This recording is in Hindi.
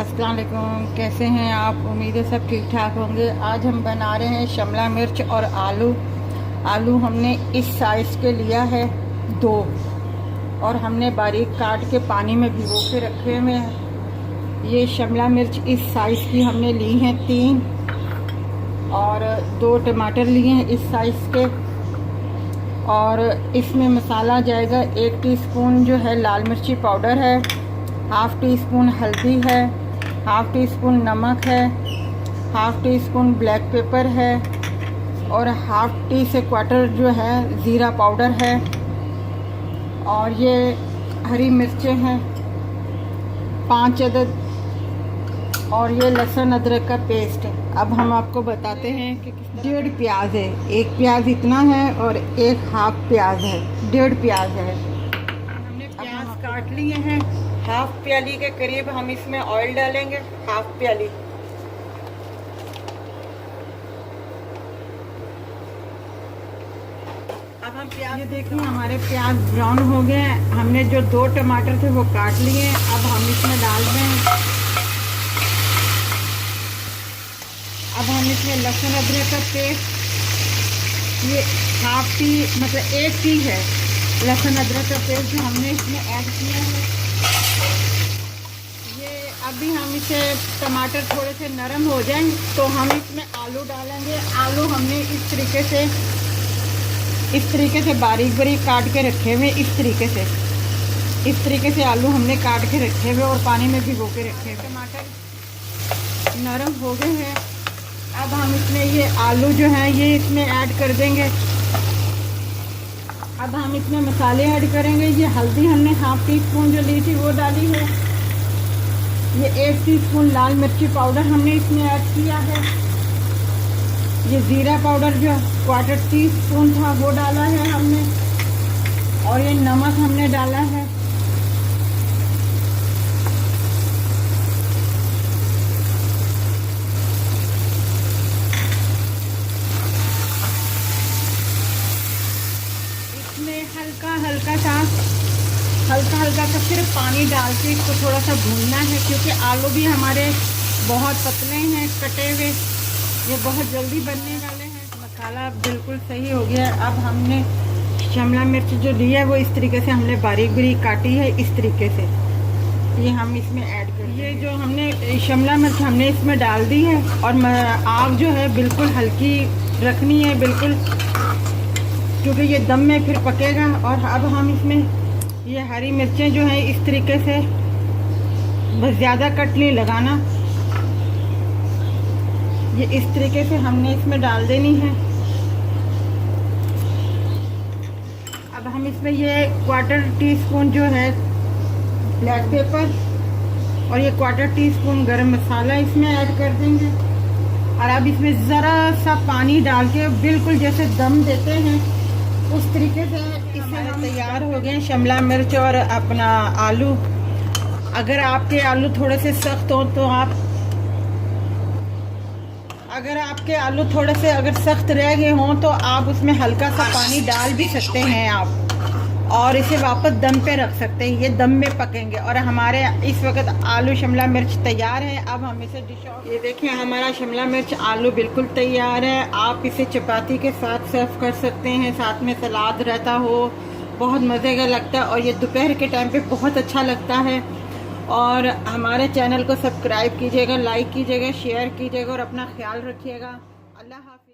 अस्सलाम वालेकुम, कैसे हैं आप? उम्मीद है सब ठीक ठाक होंगे। आज हम बना रहे हैं शिमला मिर्च और आलू हमने इस साइज़ के लिया है 2 और हमने बारीक काट के पानी में भिगो के रखे हुए हैं। ये शिमला मिर्च इस साइज़ की हमने ली हैं 3 और 2 टमाटर लिए हैं इस साइज़ के। और इसमें मसाला जाएगा 1 टीस्पून जो है लाल मिर्ची पाउडर है, हाफ़ टी स्पून हल्दी है, हाफ़ टी स्पून नमक है, half tea spoon black pepper है और हाफ़ टी से क्वार्टर जो है ज़ीरा पाउडर है। और ये हरी मिर्चें हैं 5 अदद और ये लहसुन अदरक का पेस्ट है। अब हम आपको बताते हैं कि 1.5 प्याज है, 1 प्याज इतना है और 1 हाफ़ प्याज है, 1.5 प्याज है। हमने प्याज काट लिए हैं, हाफ़ प्याली के करीब हम इसमें ऑयल डालेंगे, हाफ़ प्याली। अब हम प्याज, ये देखिए हमारे प्याज ब्राउन हो गए हैं। हमने जो 2 टमाटर थे वो काट लिए। अब हम इसमें डाल दें, अब हम इसमें लहसुन अदरक का पेस्ट, ये हाफ़ टी मतलब 1 टी है लहसुन अदरक का पेस्ट जो हमने इसमें ऐड किया है। ये अभी हम इसे टमाटर थोड़े से नरम हो जाएं तो हम इसमें आलू डालेंगे। आलू हमने इस तरीके से बारीक बारीक काट के रखे हुए, इस तरीके से आलू हमने काट के रखे हुए और पानी में भिगो के रखे हुए। टमाटर नरम हो गए हैं। अब हम इसमें ये आलू जो है ये इसमें ऐड कर देंगे। अब हम इसमें मसाले ऐड करेंगे। ये हल्दी हमने हाफ़ टी स्पून जो ली थी वो डाली है। ये 1 टीस्पून लाल मिर्ची पाउडर हमने इसमें ऐड किया है। ये ज़ीरा पाउडर जो 1/4 टीस्पून था वो डाला है हमने। और ये नमक हमने डाला है। हल्का हल्का सा सिर्फ पानी डाल के इसको थोड़ा सा भूनना है, क्योंकि आलू भी हमारे बहुत पतले हैं कटे हुए, ये बहुत जल्दी बनने वाले हैं। मसाला बिल्कुल सही हो गया है। अब हमने शिमला मिर्च जो ली है वो इस तरीके से हमने बारीक बारीक काटी है, इस तरीके से ये हम इसमें ऐड कर। ये जो हमने शिमला मिर्च हमने इसमें डाल दी है और आग जो है बिल्कुल हल्की रखनी है बिल्कुल, क्योंकि ये दम में फिर पकेगा। और अब हम इसमें ये हरी मिर्चें जो हैं इस तरीके से, बस ज़्यादा कट नहीं लगाना, ये इस तरीके से हमने इसमें डाल देनी है। अब हम इसमें ये 1/4 टीस्पून जो है ब्लैक पेपर और ये 1/4 टीस्पून गरम मसाला इसमें ऐड कर देंगे। और अब इसमें ज़रा सा पानी डाल के बिल्कुल जैसे दम देते हैं उस तरीके से इससे हम तैयार हो गए शिमला मिर्च और अपना आलू। अगर आपके आलू थोड़े से सख्त हो तो अगर सख्त रह गए हों तो आप उसमें हल्का सा पानी डाल भी सकते हैं आप, और इसे वापस दम पे रख सकते हैं। ये दम में पकेंगे। और हमारे इस वक्त आलू शिमला मिर्च तैयार है। अब हम इसे डिश आउट, ये देखिए हमारा शिमला मिर्च आलू बिल्कुल तैयार है। आप इसे चपाती के साथ सर्व कर सकते हैं, साथ में सलाद रहता हो, बहुत मज़े का लगता है। और ये दोपहर के टाइम पे बहुत अच्छा लगता है। और हमारे चैनल को सब्सक्राइब कीजिएगा, लाइक कीजिएगा, शेयर कीजिएगा और अपना ख्याल रखिएगा। अल्लाह हाफ़िज़।